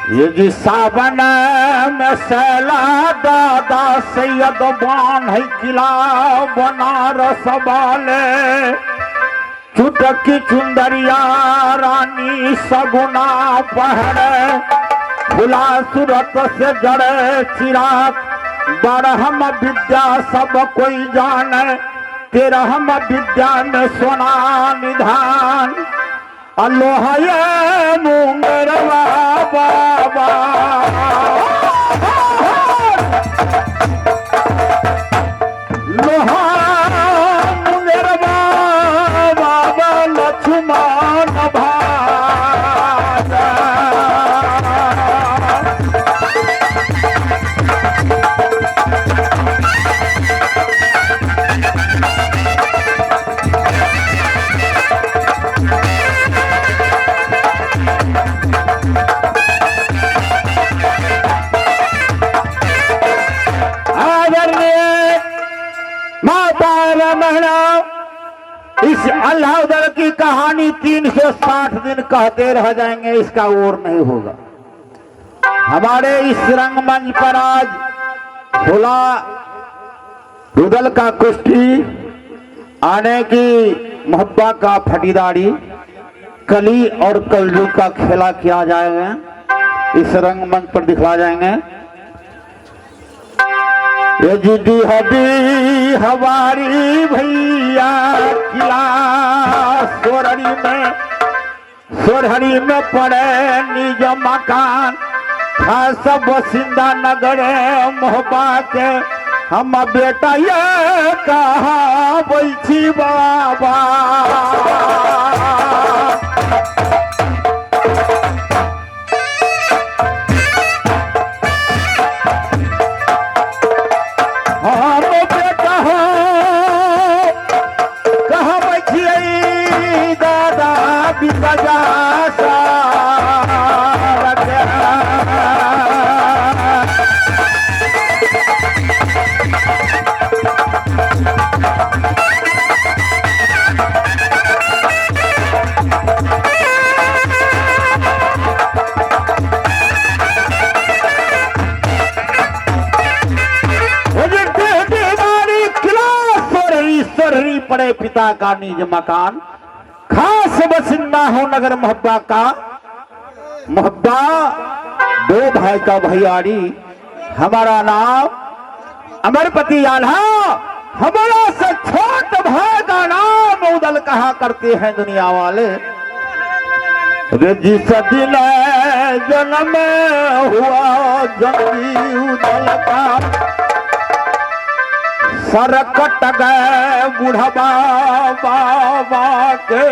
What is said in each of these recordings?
ये जी सावन में सैला दादा सैयद बान है किला बनारस वाले चुटकी चुंदरिया रानी सगुना पहरे फुला सूरत से जड़े चिराग बरहम विद्या सब कोई जाने तेरहम विद्या में सोना निधान अल्लोहये मुंगरवा बाबा लोहा मुंगरवा बाबा लक्ष्मण भाजा इस अल्लाह की कहानी 360 दिन कहते रह जाएंगे, इसका और नहीं होगा। हमारे इस रंगमंच पर आज खुला रुदल का कुश्ती आने की मोहब्बा का फटीदारी कली और कलजू का खेला किया जाएगा, इस रंगमंच पर दिखला जाएंगे। ये जिदी हदी हमारी भैया किला सोरहरी में पड़े निज मकान खास बसिंदा नगर मोहब्बा के हम बेटा ये कहा बैठी बाबा पड़े पिता का निज मकान खास बसिंदा हो नगर मोहब्बा का मोहब्बा दो भाई का भैयारी हमारा नाम अमरपति आल्हा हमारा से छोट भाई का नाम उदल कहा करते हैं दुनिया वाले। जिस दिन जन्म हुआ जंगी उदल का सर कट गए बुढ़वा बाबा के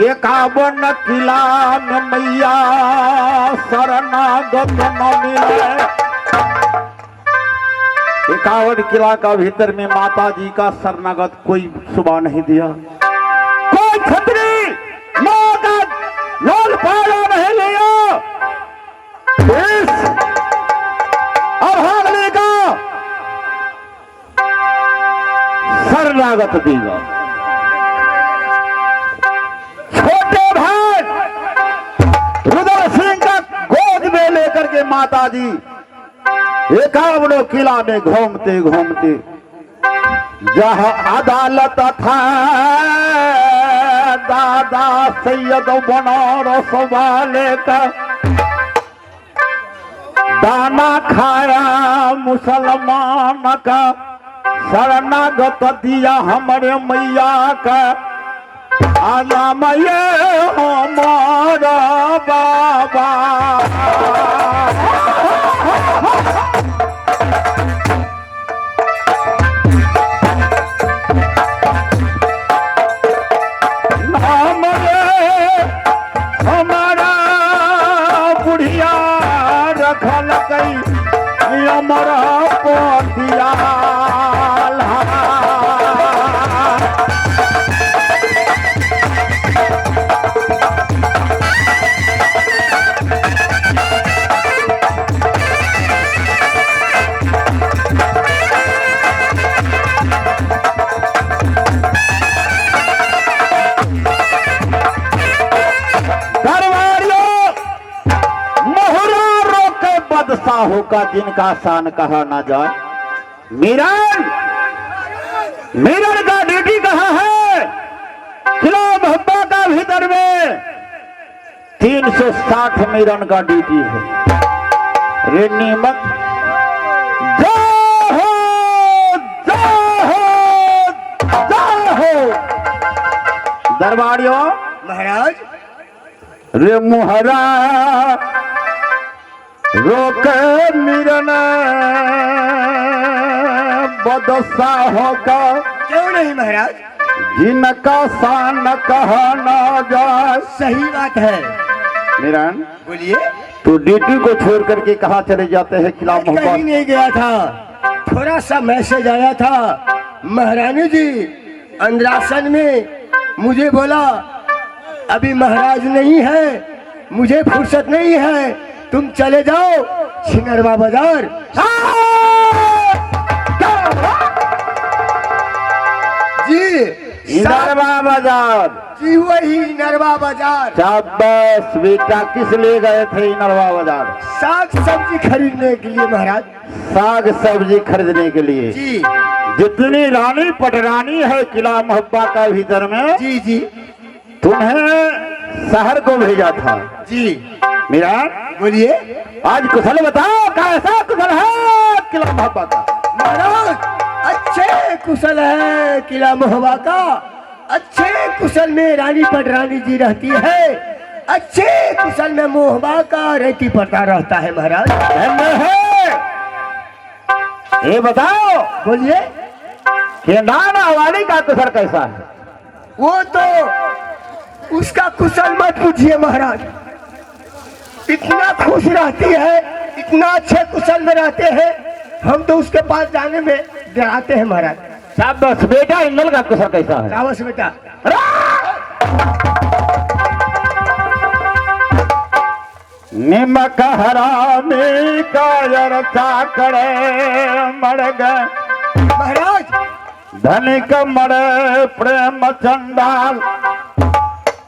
ये कावन किला में मैया शरणागत न मिले। एकावन किला का भीतर में माता जी का शरणागत कोई सुबह नहीं दिया, कोई छतरी नौगत लोल पाला नहीं लिया। शरणागत देगा छोटे भाई रुदल सिंह का गोद में लेकर के माता जी एकावनों किला में घूमते घूमते जहां अदालत था दादा सैयद बनारस वाले का दाना खाया मुसलमान का शरणागत दिया हमारे मैया का आना मैया हमारा बाबा हमारा बुढ़िया रखल कई हमारा पोतिया बादशाहों का जिनका शान कहा ना जाए। मिरन मिरन का ड्यूटी कहाँ है? किला मोहब्बा का भीतर में 360 मिरन का ड्यूटी है। रे नीमक जय हो दरबारियों महाराज। रे मुहरा रोक मिरन बादशाहों का क्यों नहीं महाराज, जिनका शान कहा ना जाए। सही बात है। मिरन बोलिए। तो ड्यूटी को छोड़ करके कहाँ चले जाते हैं? किला कहीं मोहब्बत। नहीं गया था, थोड़ा सा मैसेज आया था। महारानी जी अंद्रासन में मुझे बोला अभी महाराज नहीं है, मुझे फुर्सत नहीं है, तुम चले जाओ छिनरवा बाजार। जी नरवा बाजार। जी वही नरवा बाजार। शाबाश बेटा, किस लिए गए थे नरवा बाजार? साग सब्जी खरीदने के लिए महाराज। साग सब्जी खरीदने के लिए। जी जितनी रानी पटरानी है किला मोहब्बा का भीतर में, जी जी तुम्हें शहर को भेजा था। जी मेरा बोलिए। आज कुशल बताओ, कैसा कुशल है किला मोहब्बा का? महाराज अच्छे कुशल है किला मोहब्बा का। अच्छे कुशल में रानी पटरानी जी रहती है। अच्छे कुशल में मोहब्बा का रेती पड़ता रहता है महाराज। है। ये बताओ बोलिए। कि नाना वाली का कुशल कैसा है? वो तो उसका कुशल मत पूछिए महाराज। इतना खुश रहती है, इतना अच्छे कुशल में रहते हैं, हम तो उसके पास जाने में डराते हैं महाराज। शाबाश बेटा, इंदल का कुशल कैसा है? शाबाश बेटा। निमक हरामी का यरता करे मर गए महाराज धनिक मरे प्रेम चंडाल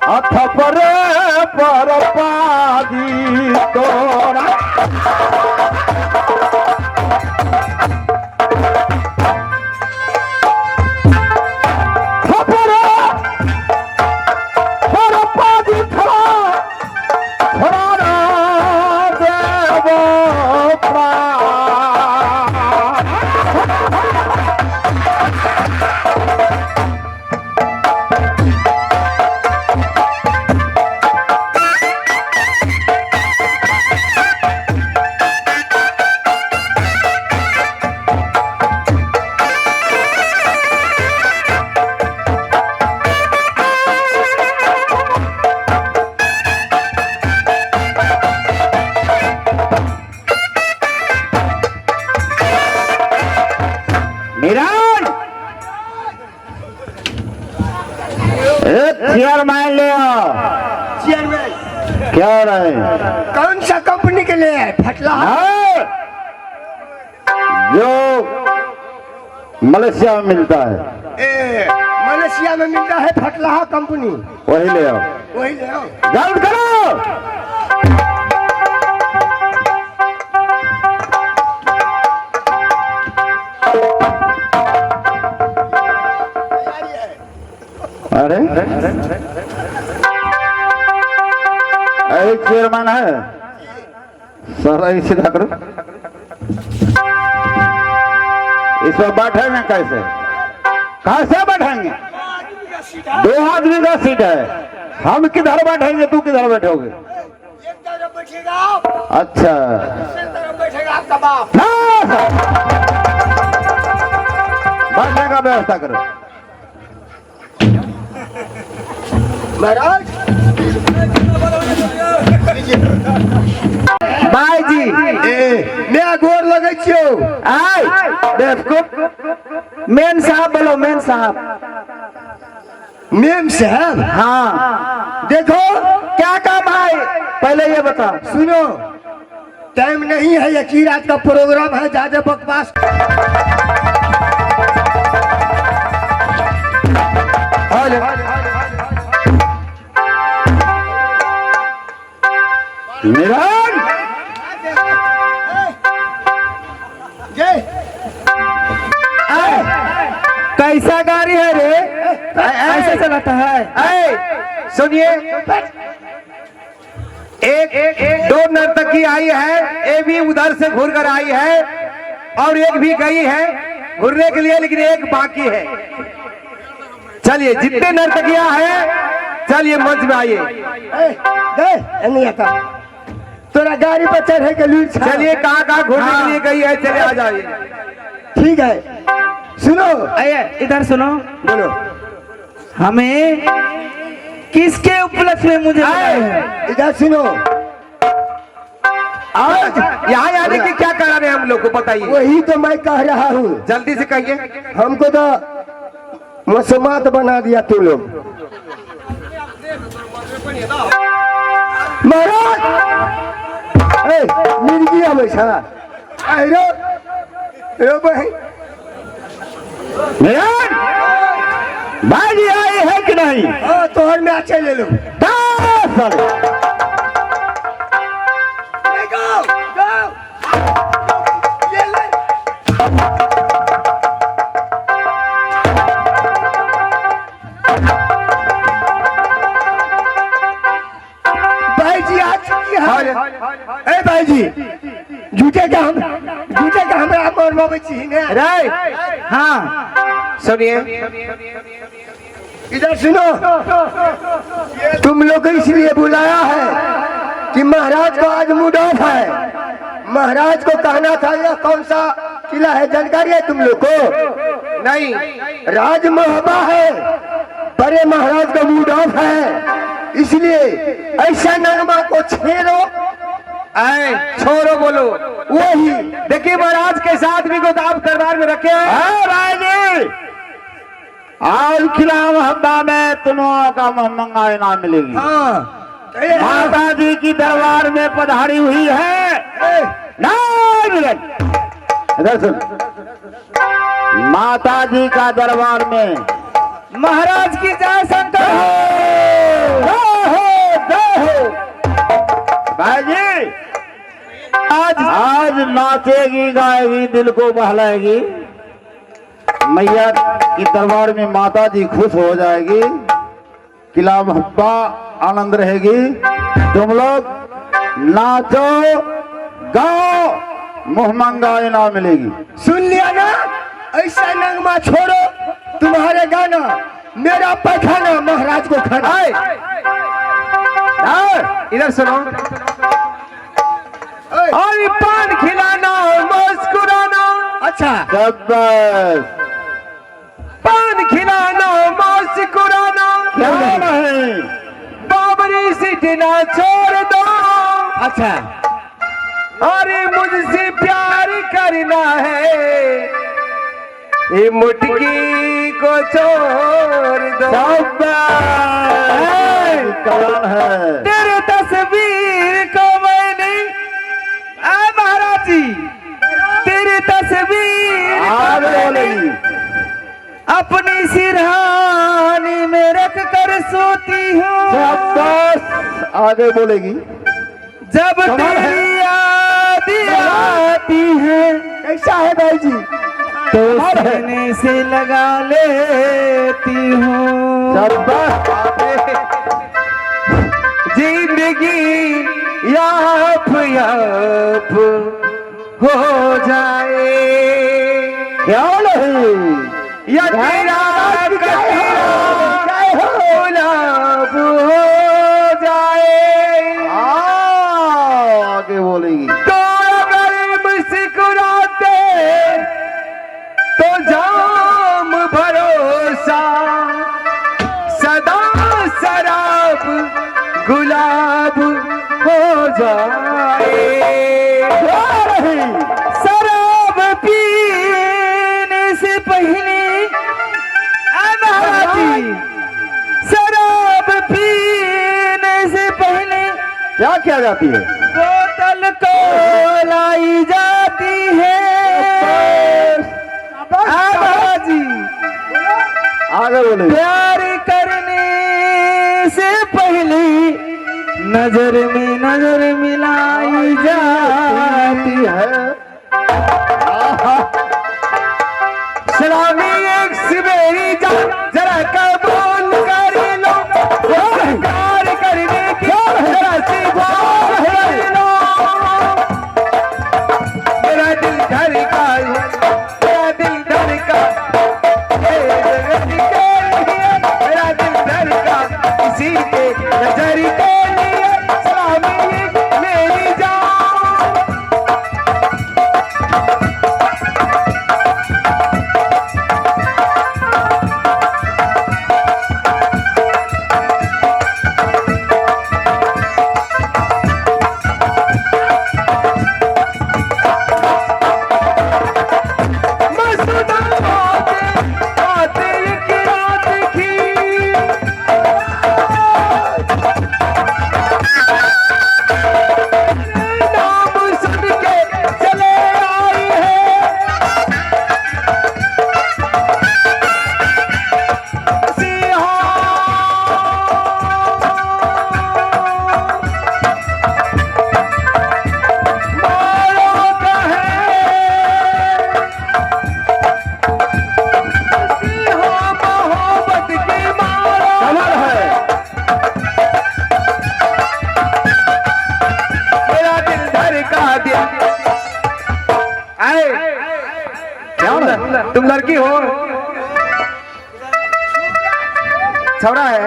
अथ परे पर पादी तोरा। चेयरमैन ले आओ। चेयरमैन क्या रहे? कौन सा कंपनी के लिए है? फटला जो मलेशिया में मिलता है। मलेशिया में मिलता है फटलाहा कंपनी, वही ले आओ। वही ले आओ। जल्द करो। अरे चेयरमैन है सर, सीधा करो। इसमें बैठेंगे कैसे? कैसे बैठेंगे? 2 आदमी का सीट है, हम किधर बैठेंगे? तू किधर बैठोगे? एक तरफ बैठेगा आप, अच्छा दूसरी तरफ बैठेगा आपका बाप। बैठने का व्यवस्था करो महाराज। भाई जी मैं गोर लगे छियो। आय देखो, मेन साहब बोलो। मेन साहब। मेम साहब? हाँ देखो क्या काम है पहले ये बता। सुनो, टाइम नहीं है, एक ही रात का प्रोग्राम है, ज्यादा बकवास। निरन ऐसे चलाता है। सुनिए, एक दो नर्तकी आई है, एक भी उधर से घूर कर आई है और एक भी गई है घूरने के लिए, लेकिन एक बाकी है। चलिए जितने नर्तकियां हैं चलिए मंच में आइए। नहीं आता तोरा गाड़ी पर चढ़े के लूट छा। चलिए कहाँ घूरने के लिए गई है, चले आ जाइए। ठीक है, सुनो, आइए इधर सुनो, बोलो। हमें किसके उपलक्ष्य में मुझे बुलाया है? इधर सुनो, आज यहाँ आने की क्या कारण है हम लोग को बताइए। वही तो मैं कह रहा हूँ, जल्दी से कहिए। हमको तो मसमात बना दिया तू लोग। महाराज मिर्गी हमेशा भाई भाई आए है कि नहीं? हाँ, तोहर में अच्छे ले लो। भाई जी आ चुकी है। भाई जी झूठे का हमरा मोर मोबे छी ने। हाँ सुनिए, इधर सुनो, तुम लोग को इसलिए बुलाया है कि महाराज को आज मूड ऑफ है। महाराज को कहना था यह कौन सा किला है, जानकारी है तुम लोग को? नहीं राज मोहबा है, बड़े महाराज का मूड ऑफ है, इसलिए ऐसा नगमा को छेड़ो। छोड़ो बोलो। वही देखिए महाराज के साथ भी गोदाम दरबार में रखे हैं। राजी आज खिला हब्बा में तुम्हारा का महंगा इनाम मिलेगी। हाँ, माता जी की दरबार में पधारी हुई है। नहीं मिलन, इधर सुन, माता जी का दरबार में महाराज की जय शंकर भाई जी आज नाचेगी गाएगी, दिल को बहलाएगी। मैया की दरबार में माता जी खुश हो जाएगी, किला महब्बा आनंद रहेगी। तुम लोग नाचो गाओ, मुहमंगा इनाम मिलेगी। सुन लिया ना, ऐसा नगमा छोड़ो, तुम्हारे गाना मेरा पैखाना महाराज को खाना। इधर सुनो, और पान खिलाना मुस्कुराना। अच्छा, शाबाश, पान खिलाना मुस्कुराना, क्या नहीं बाबरी सीटना छोड़ दो। अच्छा, अरे मुझसे प्यार करना है, ये मुटकी को छोड़ दो। कौन है? तेरे तस्वीर को मैंने महाराज जी, तेरी तस्वीर आगे बोलेगी। अपनी सिरहानी में रख कर सोती हूँ। शाबाश, आगे बोलेगी। जब तेरी याद आती है, कैसा है भाई जी? तो सीने से लगा लेती हूँ। शाबाश, जिंदगी याप याप हो जाए, क्या नहीं या तेरा गुलाब हो जाए। आगे बोलेगी। तो अगर मुस्कुराते तो जाम भरोसा, सदा शराब गुलाब हो जाए। शराब पीने से पहले शराब पीने से पहले क्या किया जाती है? बोतल को लाई जाती है। जी आगे बोलेगी। प्यार करने से पहले नजर में नजर मिलाई जाती है। सलामी एक सवेरी जा जरा कबूल तुम लड़की हो? छोड़ा है?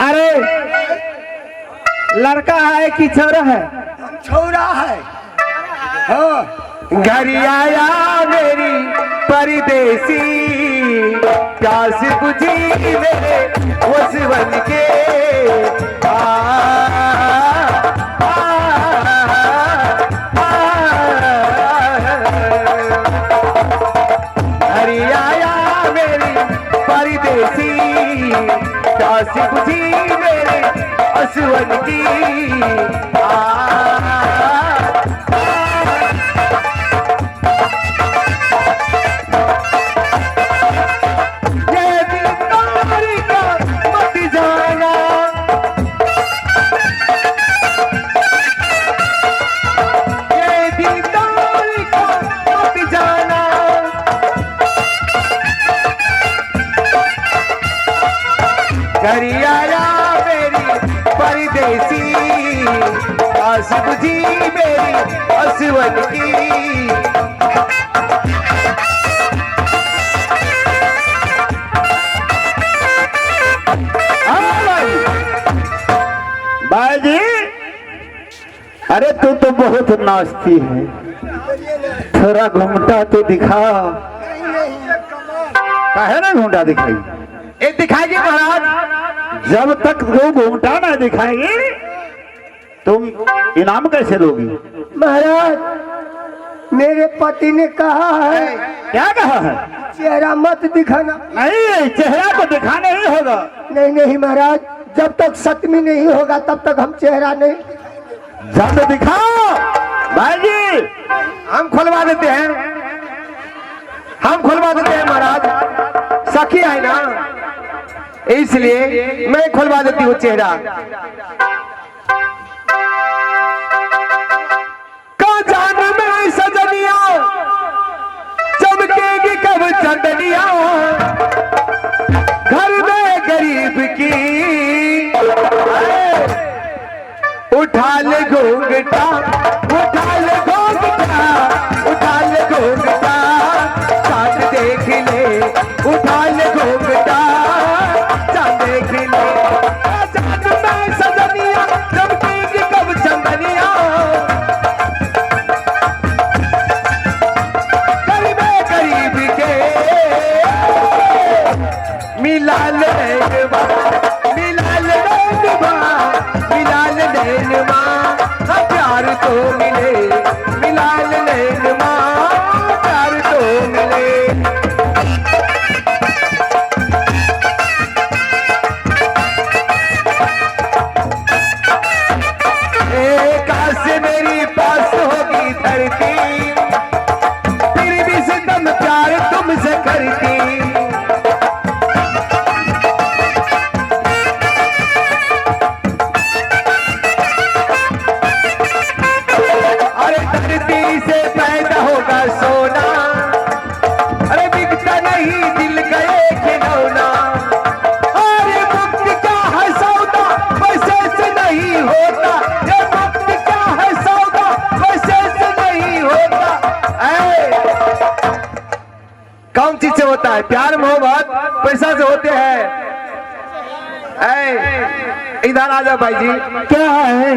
अरे लड़का है कि छोरा है? छोरा है। हाँ घर आया मेरी परदेसी, प्यास बुझी मेरे उस बन के। आ, आ, आ, घर आया मेरी परदेसी, प्यास बुझी मेरे उस बन की। घर आया मेरी परदेसी, आस बुझी मेरी असवन की। भाई जी, अरे तू तो बहुत नाचती है, थोड़ा घूमटा तो दिखा। काहे ना घूमटा दिखाई? ये दिखाइए महाराज। जब तक वो घूमटा ना दिखाएगी तुम इनाम कैसे लोगी? महाराज मेरे पति ने कहा है। क्या कहा है? चेहरा मत दिखाना। नहीं, चेहरा को दिखाना ही होगा। नहीं नहीं महाराज, जब तक सतमी नहीं होगा तब तक हम चेहरा नहीं। जब दिखाओ भाई जी, हम खुलवा देते हैं, हम खुलवा देते हैं महाराज। सखी है ना, इसलिए मैं खुलवा देती हूँ चेहरा। का जान में सजनिया, चमकेगी कब चंदनिया, घर में गरीब की। उठा ले घूंघटा, उठा ले घूंघटा, उठा ले घूंघटा, चांद देख ले, उठा ले घूंघटा, चांद देख ले। चांद में सजनिया, चमकेगी कब चंदनिया, घर में गरीब के। मिला ले नैनवा, मिला ले नैनवा, मिला ले नैनवा, प्यार तो मिले, मिला ले नैनवा, प्यार तो मिले। काश मेरी पास होगी धरती, फिर भी सितम प्यार तुमसे करती। अरे धरती से पैदा होगा सोना, अरे बिकता नहीं दिल का एक खिलौना। अरे मुक्त क्या है सौदा, पैसे से नहीं होता, ये मुक्त क्या है सौदा, पैसे से नहीं होता। कौन चीज से होता है? प्यार मोहब्बत पैसा से होते हैं। इधर आ जाओ भाई जी। क्या है?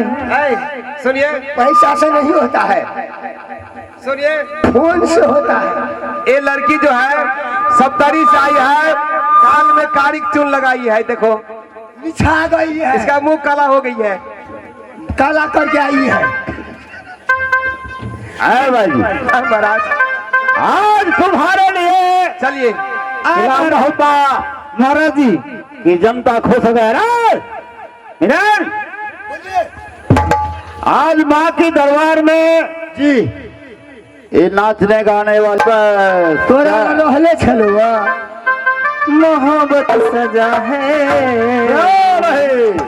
सुनिए, पैसा से नहीं होता है, सुनिए, खून से होता है। ये लड़की जो है सप्तरी से आई है, कान में कारिक चून लगाई है, देखो निछा गई है, इसका मुंह काला हो गई है। काला करके आई है। है भाई जी, महाराज आज तुम्हारे लिए चलिए। ऐलान होता महाराज जी कि जनता खुश हो गए। हिरण, आज माँ के दरबार में जी ये नाचने गाने वाले तोरा रहले छलुआ मोहब्बत सजा है,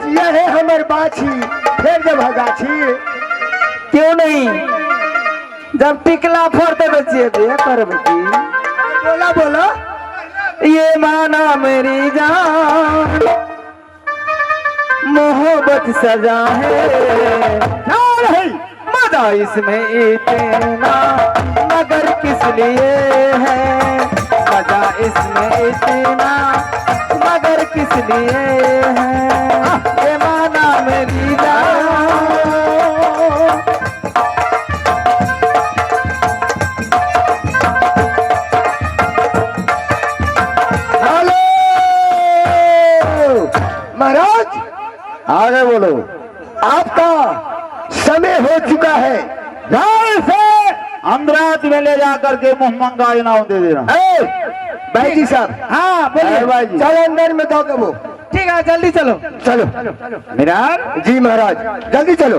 यह है हमर बाछी, फिर जब गाछी। क्यों नहीं? जब टिकला फोड़ते बचिए दिया कर बेटी। बोला बोला, ये माना मेरी जान, मोहब्बत सजा है, मजा इसमें इतना, मगर किस लिए है, मजा इसमें इतना मगर किस लिए है ये माना मेरी जान। हेलो महाराज, आगे बोलो। आपका समय हो चुका है। ध्यान से अमरात में ले जाकर के मुंह मंगा इनाम दे देना। भाई जी साहब, हाँ बोलिए भाई जी, चलो अंदर में दो कबो। ठीक है जल्दी चलो। चलो मीरान, जी महाराज, जल्दी चलो।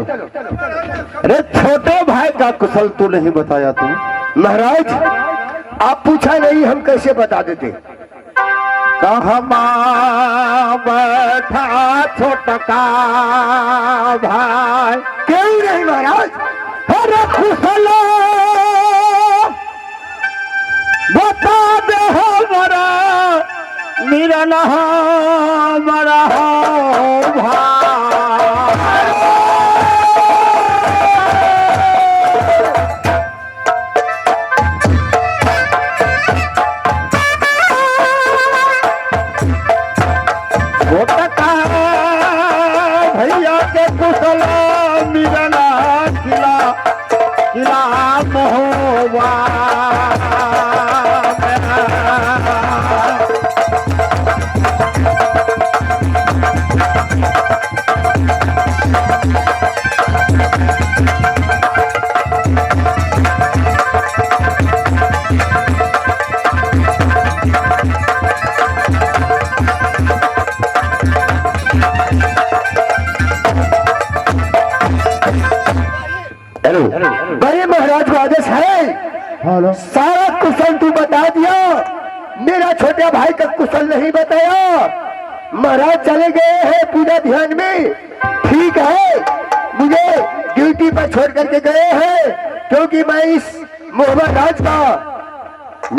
अरे छोटे भाई का कुशल तू नहीं बताया तू। महाराज, आप पूछा नहीं, हम कैसे बता देते। कहमा बैठा छोटका भाई, क्यों नहीं महाराज। अरे कुशल बता दे हमारा मेरा ना हमारा भाई। छोटका भैया के कुशल मिलना किला किला महोबा। बड़े महाराज को आदेश है, सारा कुशल तू बता दिया, मेरा छोटा भाई का कुशल नहीं बताया। महाराज चले गए हैं पूरा ध्यान में। ठीक है, मुझे ड्यूटी पर छोड़ करके गए हैं, क्योंकि मैं इस मोहम्मद राज का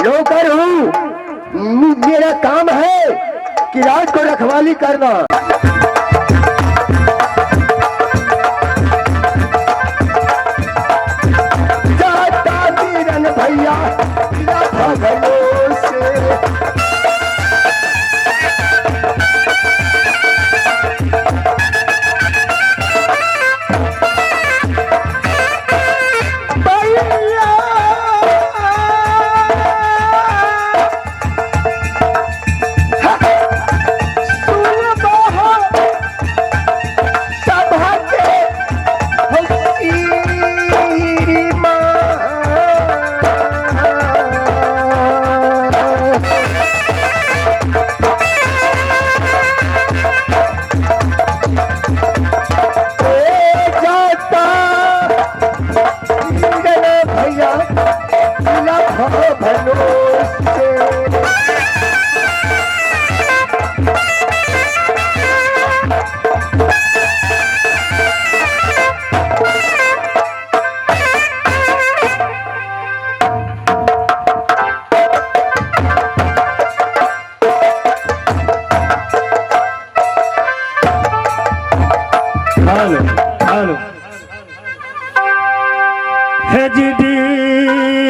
नौकर हूँ। मेरा काम है कि राज को रखवाली करना। भैया से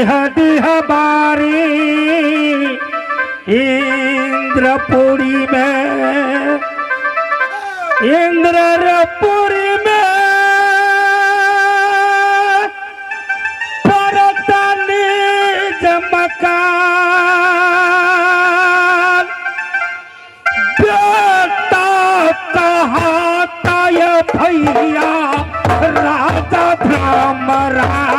हदी हमारी इंद्रपुरी में, इंद्रपुरी में परतनी मकान। बेटा कहाता ये भैया राजा ब्रह्मराज।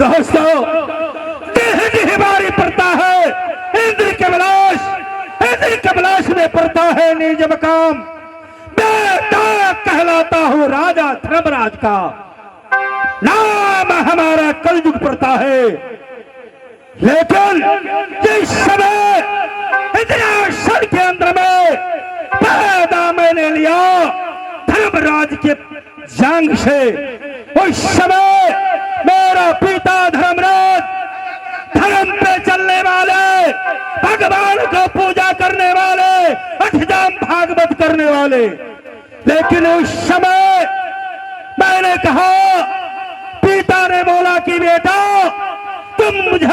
दोस्तों, देह हमारी पड़ता है इंद्र कमलाश में पड़ता है निज मकाम। बेटा कहलाता हूँ राजा धर्मराज का, नाम हमारा कलयुग पड़ता है। लेकिन जिस समय इंद्रासन के अंदर में पैदा मैंने लिया धर्मराज के जंग से, उस समय मेरा पिता धर्मराज धर्म पे चलने वाले, भगवान को पूजा करने वाले, अष्टजाम भागवत करने वाले। लेकिन उस समय मैंने कहा, पिता ने बोला कि बेटा तुम मुझे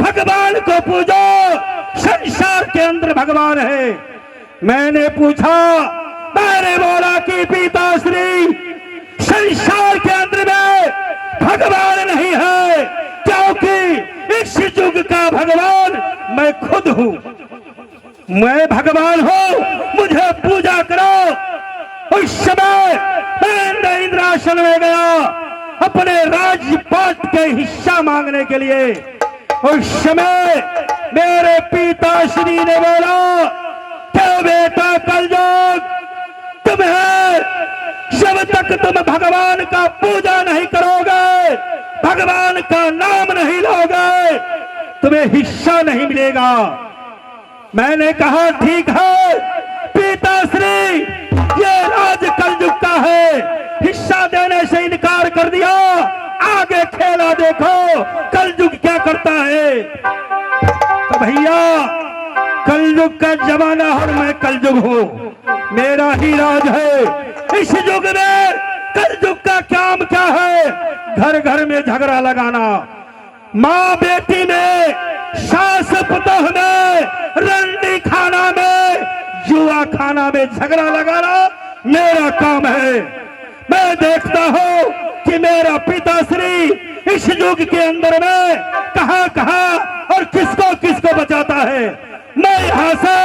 भगवान को पूजो, संसार के अंदर भगवान है। मैंने पूछा, मैंने बोला कि पिताश्री संसार के अंदर में भगवान नहीं है, क्योंकि इस युग का भगवान मैं खुद हूं। मैं भगवान हूं, मुझे पूजा करो। उस समय मैं इंद्रासन में गया अपने राजपाट के हिस्सा मांगने के लिए। उस समय मेरे पिताश्री ने बोला, क्या बेटा कलयुग तुम्हें जब तक तुम भगवान का पूजा नहीं करोगे, भगवान का नाम नहीं लोगे, तुम्हें हिस्सा नहीं मिलेगा। मैंने कहा ठीक है पिताश्री, ये राज कलयुग का है, हिस्सा देने से इनकार कर दिया। आगे खेला देखो कलयुग क्या करता है। तो भैया कलयुग का जमाना और मैं कलयुग हूं, मेरा ही राज है। इस युग में कलयुग का काम क्या है? घर घर में झगड़ा लगाना, माँ बेटी में, सास पुतोह में, रंडी खाना में, जुआ खाना में झगड़ा लगाना मेरा काम है। मैं देखता हूँ कि मेरा पिताश्री इस युग के अंदर में कहां कहां और किसको किसको बचाता है। मैं यहां से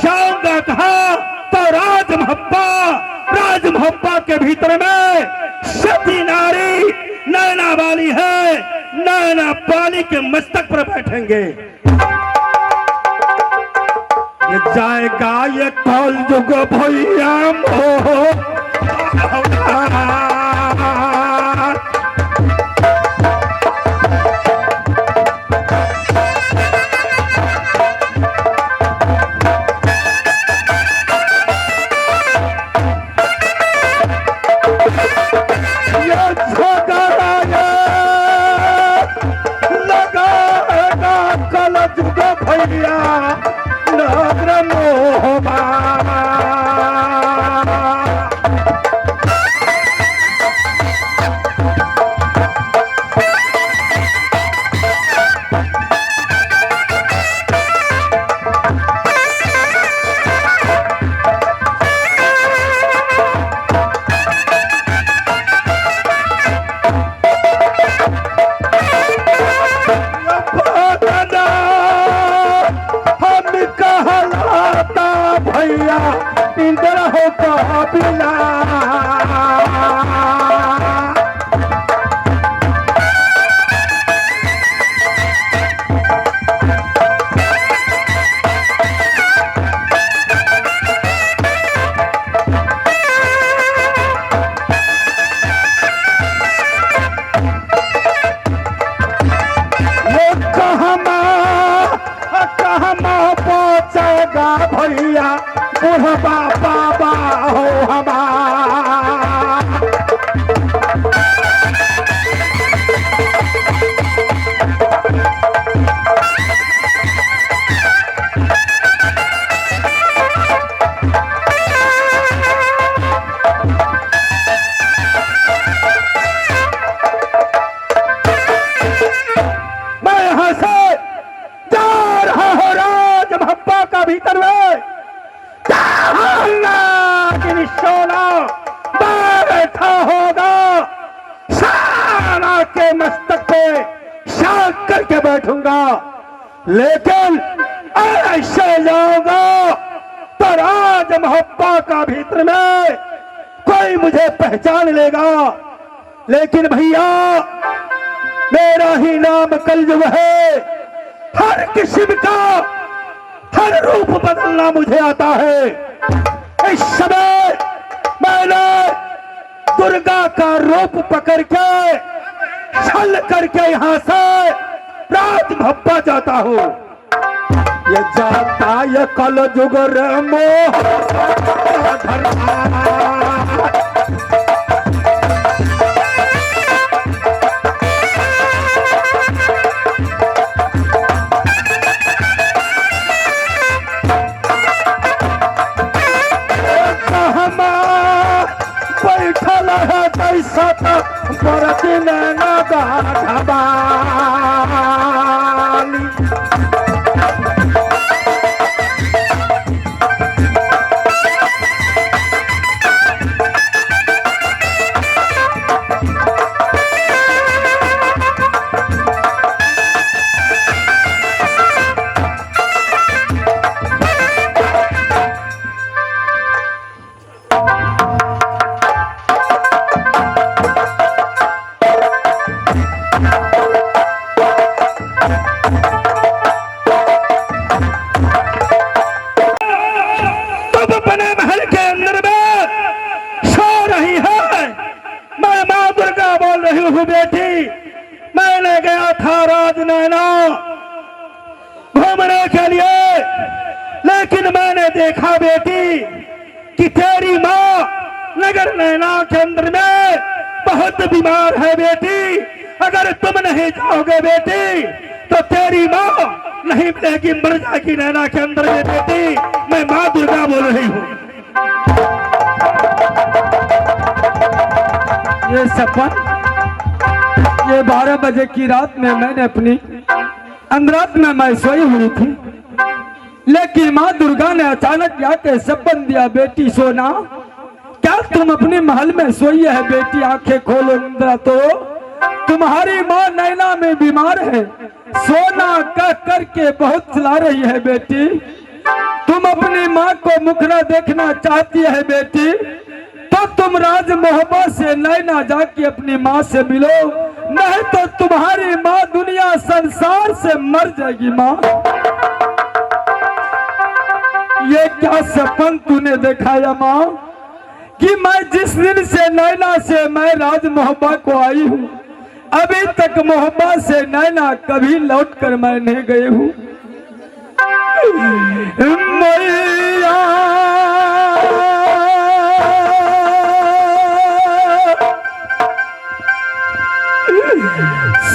जाऊंगा कहां? तो राजमहप्पा के भीतर में सती नारी नैना वाली है, नैना पानी के मस्तक पर बैठेंगे। ये जाएगा ये कलयुग भैया मोह। भैया बुढ़बा बाबा हो हमारा। मैं यहां से जा रहा हूं राजमहप्पा का भीतर में सोना बैठा होगा, सारा के मस्तक पे शाक करके बैठूंगा। लेकिन ऐसे जाऊंगा तो राजमहप्पा का भीतर में कोई मुझे पहचान लेगा। लेकिन भैया मेरा ही नाम कलयुग है। हर किस्म का हर रूप बदलना मुझे आता है। इस समय मैंने दुर्गा का रूप पकड़ के छल करके यहाँ से राज भप्पा जाता हूँ। ये जाता ये कलयुग रे मोह बैठल है कैसा बरती नैना ढबाली। बेटी, मैंने गया था राजनैना घूमने के लिए, लेकिन मैंने देखा बेटी कि तेरी माँ नगर नैना के अंदर में बहुत बीमार है बेटी। अगर तुम नहीं जाओगे बेटी तो तेरी माँ नहीं मिलेगी, मर जाएगी नैना के अंदर में बेटी। मैं माँ दुर्गा बोल रही हूँ। ये सपन, ये 12 बजे की रात में मैंने अपनी अंधरात में मैं सोई हुई थी, लेकिन माँ दुर्गा ने अचानक आके सपन दिया, बेटी सोना क्या तुम अपने महल में सोई है बेटी? आंखें खोलो इंद्रा, तो तुम्हारी माँ नैना में बीमार है, सोना कह करके बहुत चिल्ला रही है बेटी। तुम अपनी माँ को मुखरा देखना चाहती है बेटी, तो तुम राज मोहब्बा से नैना जाके अपनी माँ से मिलो, नहीं तो तुम्हारी माँ दुनिया संसार से मर जाएगी। माँ ये क्या सपन तूने दिखाया माँ कि मैं जिस दिन से नैना से मैं राज मोहब्बा को आई हूँ, अभी तक मोहब्बा से नैना कभी लौट कर मैं नहीं गई हूँ। मैया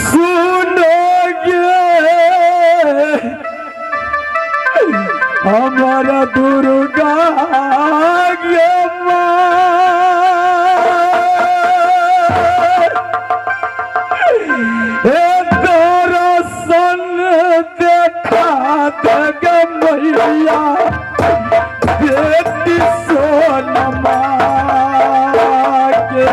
सुनोगे हमारा दुर्गा गे दर्शन देखा देगा मैया बेटी सोनमा के।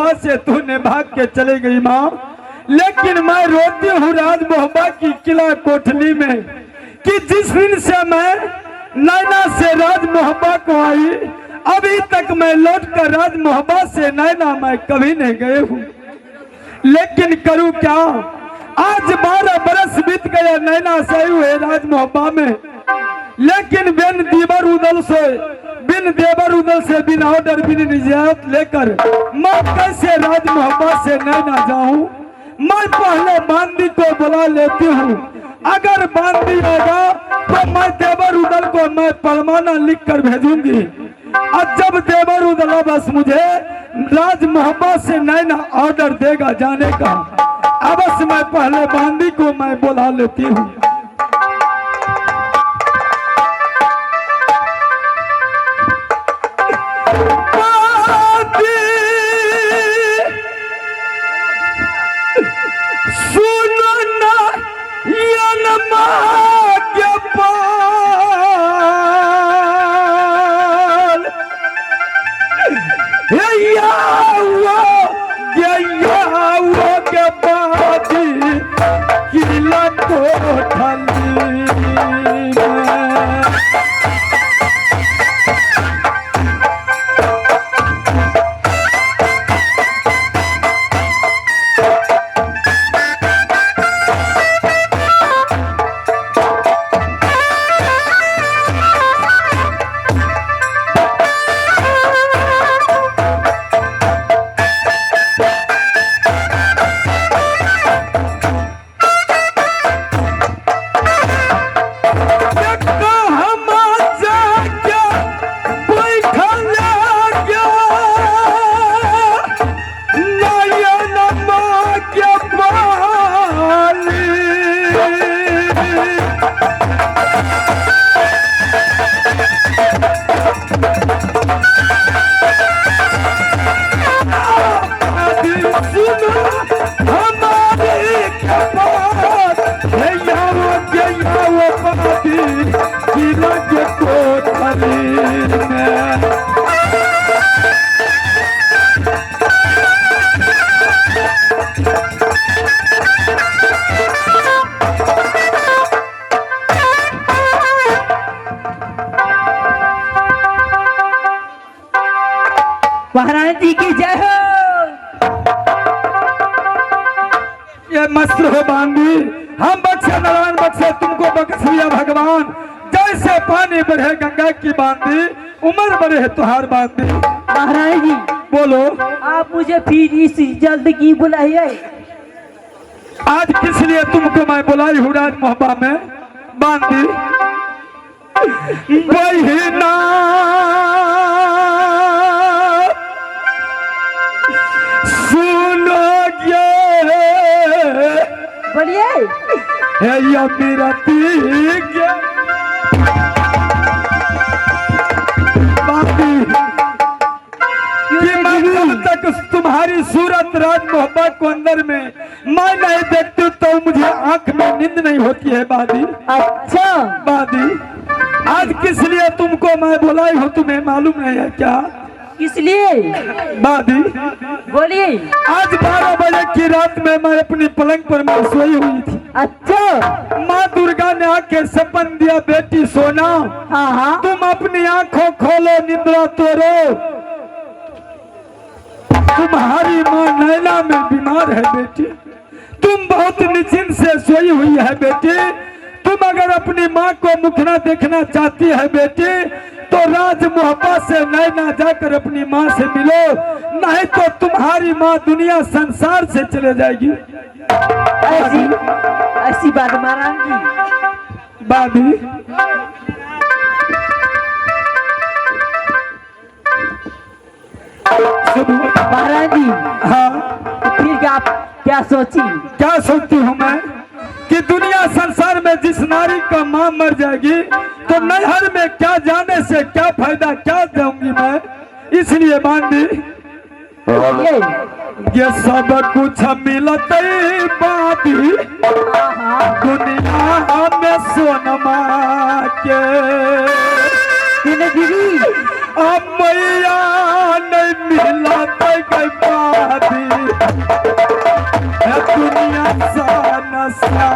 मोहब्बत से तूने भाग के चली गई माँ, लेकिन मैं रोती हूँ राज मोहब्बत की किला कोठली में कि जिस दिन से मैं नैना से राज मोहब्बत को आई, अभी तक मैं लौट कर राज मोहब्बत से नैना मैं कभी नहीं गए हूँ। लेकिन करूँ क्या, आज 12 बरस बीत गया नैना से हुए राज मोहब्बत में, लेकिन बिन देवर उदल से बिन ऑर्डर बिन इजाजत लेकर मैं कैसे राज मोहब्बत से नैना जाऊं। मैं पहले बांदी को बुला लेती हूँ, अगर बांदी होगा तो मैं देवर उदल को मैं परमाना लिख कर भेजूंगी, और जब देवर उदल बस मुझे राज मोहब्बत से नैना ऑर्डर देगा जाने का, अवश्य मैं पहले बांदी को मैं बुला लेती हूँ। महाराज जी की जय हो। ये मस्त हो बांदी, हम बख्शे नारायण बख्शे तुमको बख्श लिया भगवान। जैसे पानी बढ़े गंगा की बांदी, उम्र बढ़े है तुहार बांदी। महाराज जी बोलो, आप मुझे फिर इस जल्द की बुलाइए। आज किस लिए तुमको मैं बुलाई हूँ राज मोहब्बत में बांदी? वही ना सुनोगे बोलिए। है या मेरा तीग जब तक तुम्हारी सूरत राज मोहब्बत को अंदर में मैं नहीं देखती तो मुझे आंख में नींद नहीं होती है बादी। अच्छा बादी, आज किस लिए तुमको मैं बुलाई हूँ तुम्हें मालूम नहीं है क्या? किस लिए? बादी, बोलिए। आज 12 बजे की रात में मैं अपनी पलंग पर मैं सोई हुई थी। अच्छा। माँ दुर्गा ने आके सपन दिया, बेटी सोना हाँ हाँ। तुम अपनी आंखों खोलो, निद्रा तोड़ो, तुम्हारी माँ नैना में बीमार है बेटी, तुम बहुत निश्चिंत से सोई हुई है बेटी। तुम अगर अपनी माँ को मुखना देखना चाहती है बेटी तो राज मोहब्बत से नैना जाकर अपनी माँ से मिलो, नहीं तो तुम्हारी माँ दुनिया संसार से चले जाएगी। ऐसी बात महाराज जी। बादी, महाराज जी हाँ फिर आप क्या सोची? क्या सोचती हूँ मैं कि दुनिया संसार में जिस नारी का माँ मर जाएगी तो नैहर में क्या जाने से क्या फायदा, क्या जाऊंगी मैं। इसलिए बांधी ये सब कुछ मिलते बादी दुनिया में सोनमा के दीदी अब मैया नहीं मिला तो गई बादी है दुनिया सा नसा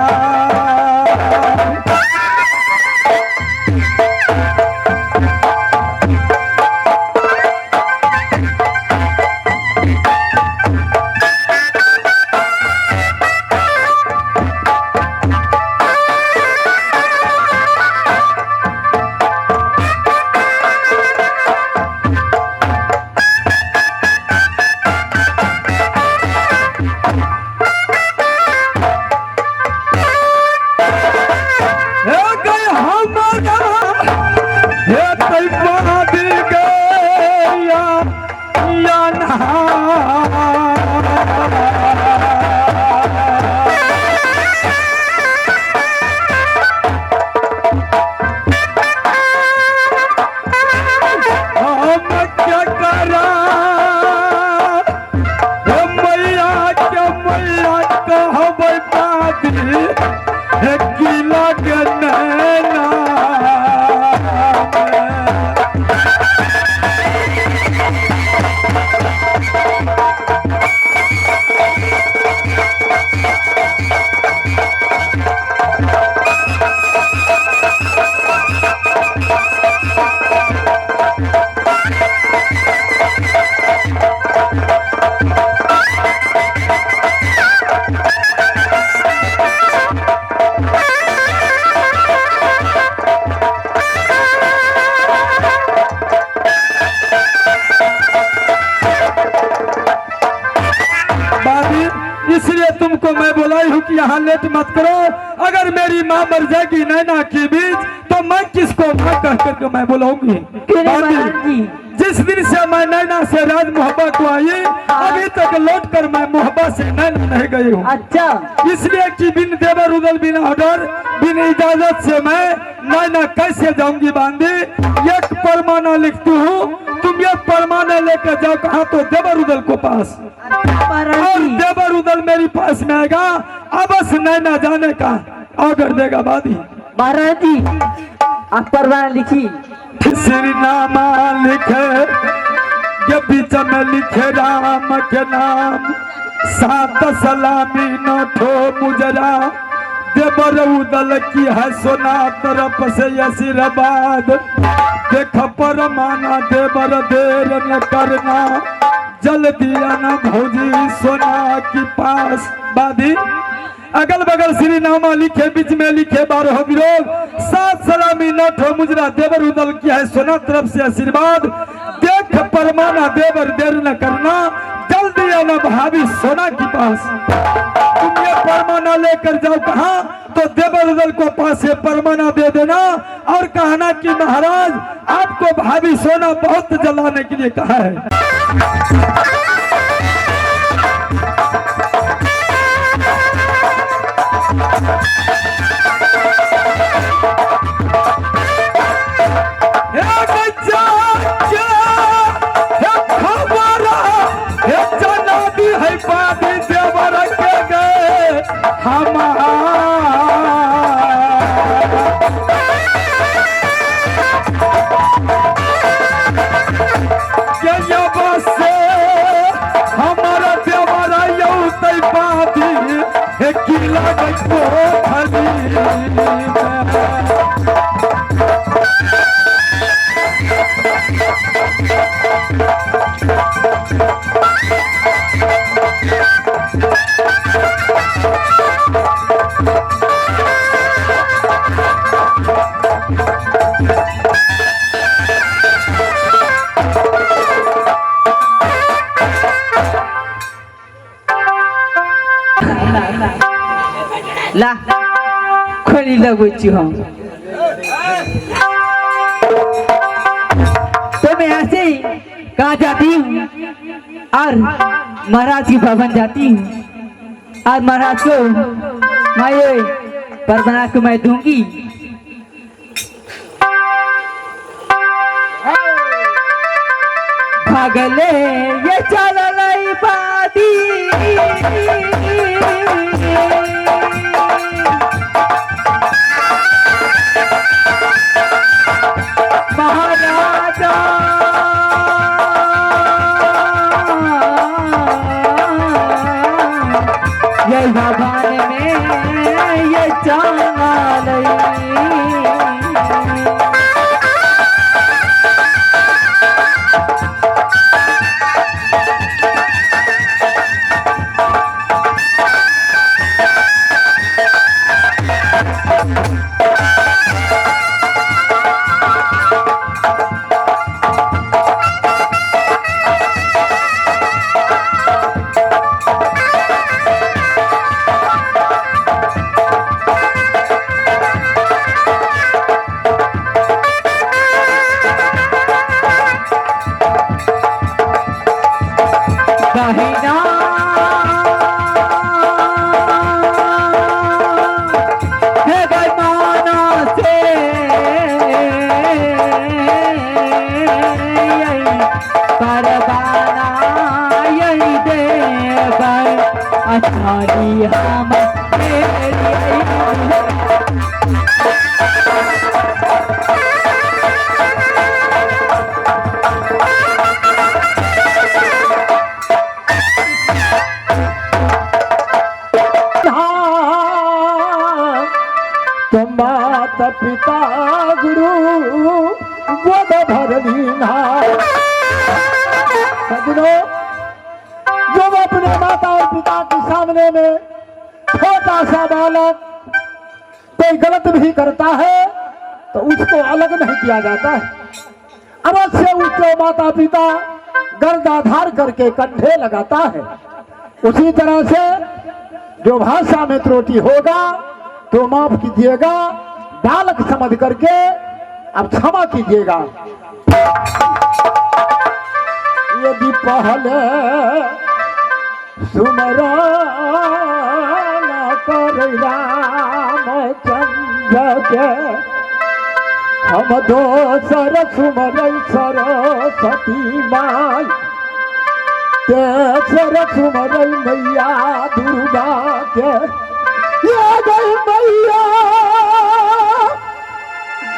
इसलिए तुमको मैं बोलाई हूँ कि यहाँ लेट मत करो। अगर मेरी माँ मर जाएगी नैना के बीच तो मैं किसको माँ कह करके मैं बुलाऊंगी। जिस दिन से मैं नैना से राज मोहब्बत को आई अभी तक लौट कर मैं मोहब्बत से नैना नहीं गई हूँ। अच्छा, इसलिए कि बिन देवर उदल बिन ऑर्डर बिन इजाजत से मैं नैना कैसे जाऊंगी बांधी। एक परमाना लिखती हूँ, तुम ये परमाना लेकर जाओ कहा तो देवर उदल को पास, और देवर उदल मेरी पास में आएगा। अबस नैना जाने का ऑर्डर देगा बादी। महाराज जी आप परवाना लिखी। श्रीनामा लिखे ये बीच में लिखे राम के नाम, सात सलामी न ठो मुजरा, देवर उदल की है सोना तरफ से आशीर्वाद। देख परमाना देवर देर न करना, जल्दी आना भौजी सोना की पास। बादी अगल बगल श्रीनामा लिखे बीच में लिखे 12 विरोध, सात सलामी नठ हो मुजरा, देवर उदल की है सोना तरफ से आशीर्वाद। देख परमाना देवर देर न करना, जल्दी आना भाभी सोना की पास। तुम ये परमाना लेकर जाओ कहा तो देवर उदल को पास से परमाना दे देना और कहना कि महाराज आपको भाभी सोना बहुत जलाने के लिए कहा है। हमारा देवरा यू तय पाती किला ला खोली लगो हम तो मैं यहाँ से कहाँ जाती हूँ और महाराज की भवन जाती हूँ और महाराज को मैं ये परमाना को मैं दूंगी। भागले ये चललाई बादी महाराजा ये भवन में ये चांगल माता पिता गुरु गोद भरली ना। सजनो, जो अपने माता और पिता के सामने में छोटा सा बालक कोई गलत भी करता है तो उसको अलग नहीं किया जाता है। अवश्य उसके माता पिता गर्दाधार करके कंधे लगाता है। उसी तरह से जो भाषा में त्रुटि होगा तो माफ कीजिएगा, बालक समझ करके अब क्षमा कीजिएगा। यदि पहले सुमरन कर रामचंद्र के, हम दोसर सुमरन सरस्वती माई, तेसर सुमरन मैया दुर्गा के। ये गई मैया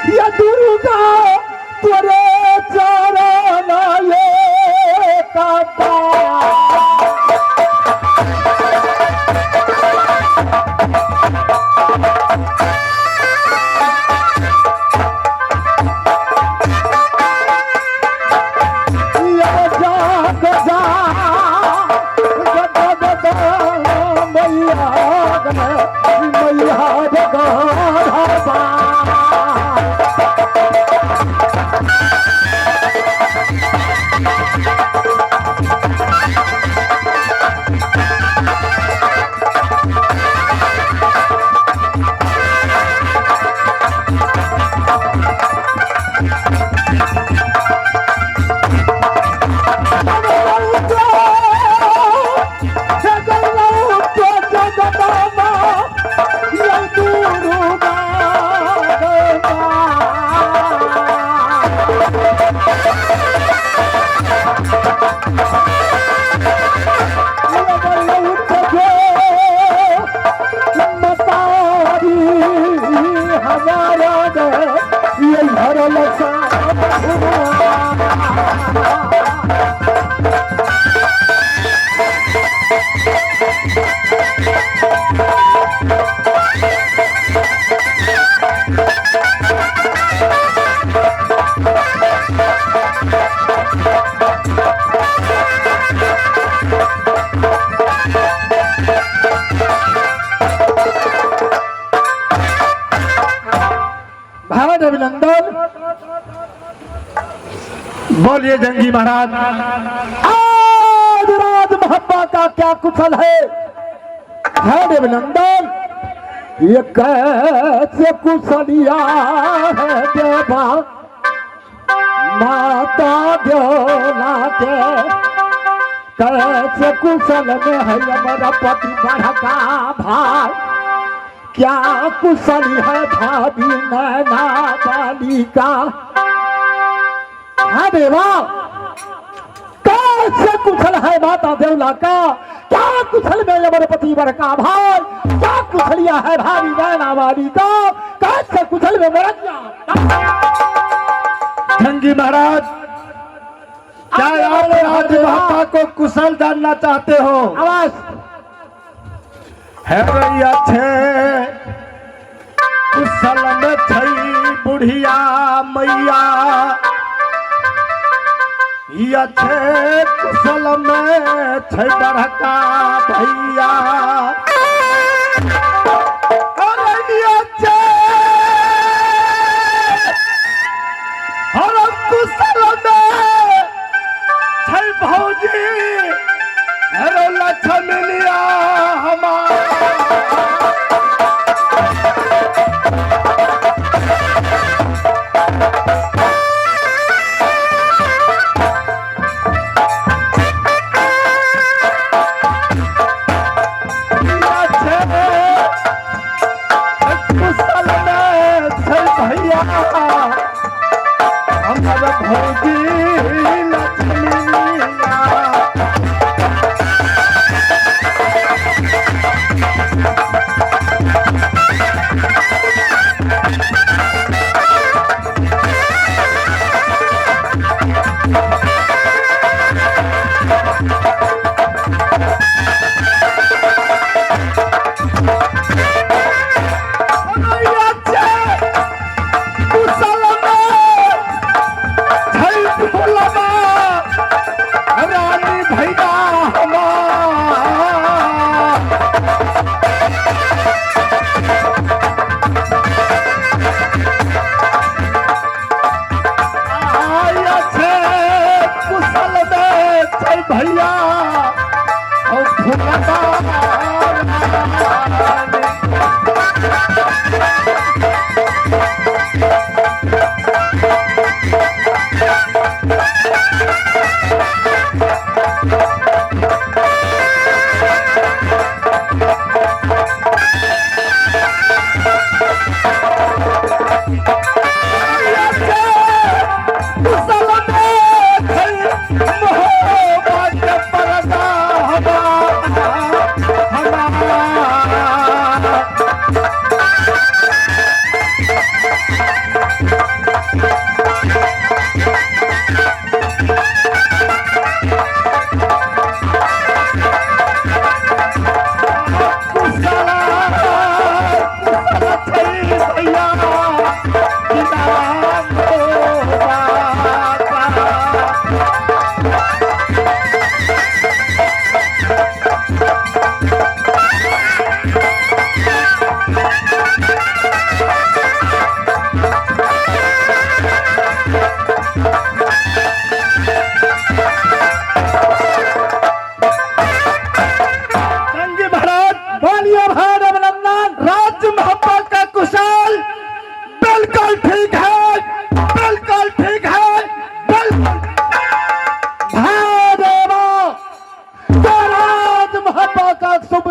ये दुर्गा तेरे चरण ये काटा। भारत अभिनंदन। बोलिए जंगी महाराज। आज राज मोहब्बा का क्या कुशल है भारत अभिनंदन। ये कैसे कुशलिया है देवा माता देवना के, कैसे कुशल में है हमारा पति बढ़का भाई। क्या कुशली है भाभी नैना बालिका। हाँ देवा, कैसे कुशल है माता देवला का। क्या कुशल में यमरपति बढ़का भाई। क्या कुशलिया है भाभी नैना बालिका। कैसे कुशल में जंगी महाराज, क्या आप राज महात्मा को कुशल जानना चाहते हो? अवश्य। है रैया छे कुशल में छई बुढ़िया मैया या छे कुशल में छई बड़का भैया रैया छे और कुशल में छई भौजी हेरो लक्ष्मणिया हमारा कुशल में छई भैया हमारा भौजी लक्ष्मणिया रानी भैया कुशल में छई भैया और फुलदा कुशल में छई मोहब्बत के पर्दा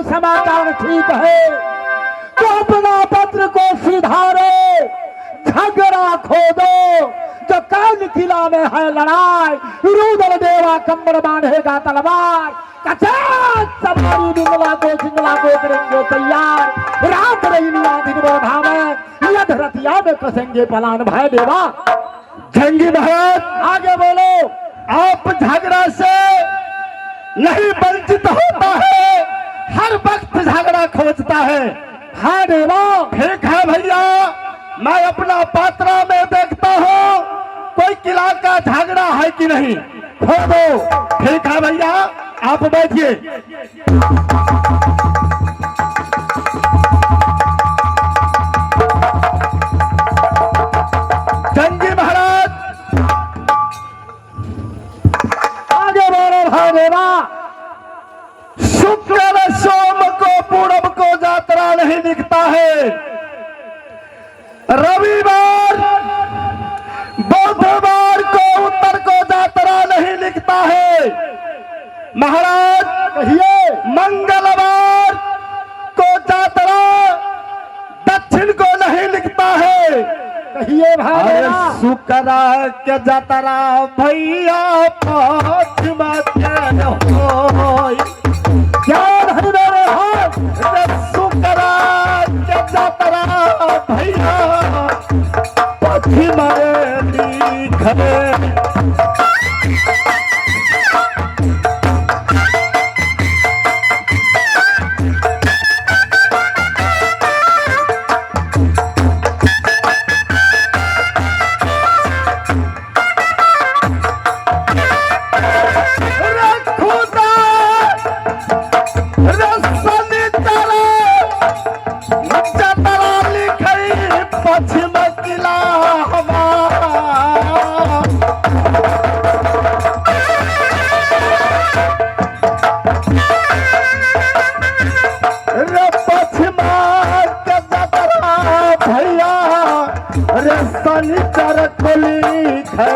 समाचार ठीक है तो अपना पत्र को सुधारो, झगड़ा खोदो। जो कान किला में है लड़ाई, रुदल देवा कंबल बांधेगा तलवार। कचाक सवारी बिंगला को करेंगे तैयार। रात रही दिन बोधा में यद रतिया में कसेंगे पलान भाई देवा। जंगी महाराज आगे बोलो। आप झगड़ा से नहीं वंचित होता है, हर वक्त झगड़ा खोजता है। हाँ देवा ठीक है भैया, मैं अपना पात्रा में देखता हूँ कोई किला का झगड़ा है कि नहीं, खोदो। ठीक है भैया आप बैठिए। जंगी महाराज आगे बोलो। भाई देवा शुक्र सोम को पूरब को यात्रा नहीं दिखता है, रविवार बुधवार को उत्तर को यात्रा नहीं लिखता है। महाराज कहिए मंगलवार को यात्रा दक्षिण को नहीं लिखता है। कहिए भाई शुक्र के यात्रा भैया पश्चिम हो क्या भैया पश्चिम लिखे। भीतर खुली है।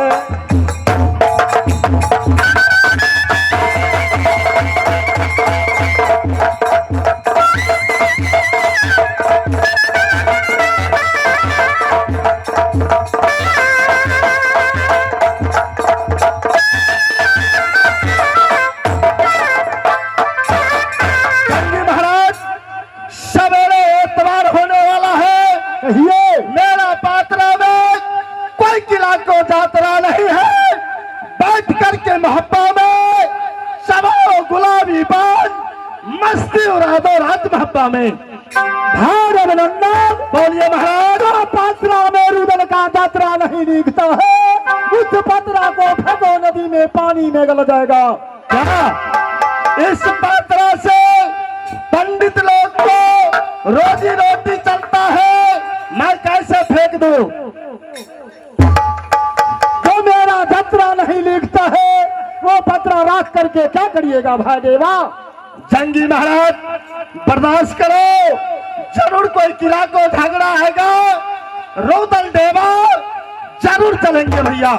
जंगी महाराज सवेरे एतवार होने वाला है। ये मेरा पात्रा में कोई किला को यात्रा नहीं है। बैठ करके मोहब्बा में सबो गुलाबी बान मस्ती उड़ा दो रात मोहब्बा में। भार अभिनंदन बोलिए महाराज। पात्रा में रुदन का यात्रा नहीं दिखता है। उस पात्रा को फेंको नदी में, पानी में गल जाएगा। क्या इस पात्रा से पंडित लोग को रोजी रोटी चलता है, मैं कैसे फेंक दूं? जो मेरा यात्रा नहीं लिखता है वो पत्रा रख करके क्या करिएगा भाई देवा? जंगी महाराज बर्दाश्त करो, जरूर कोई किला को झगड़ा हैगा। रोदन देवा जरूर चलेंगे भैया।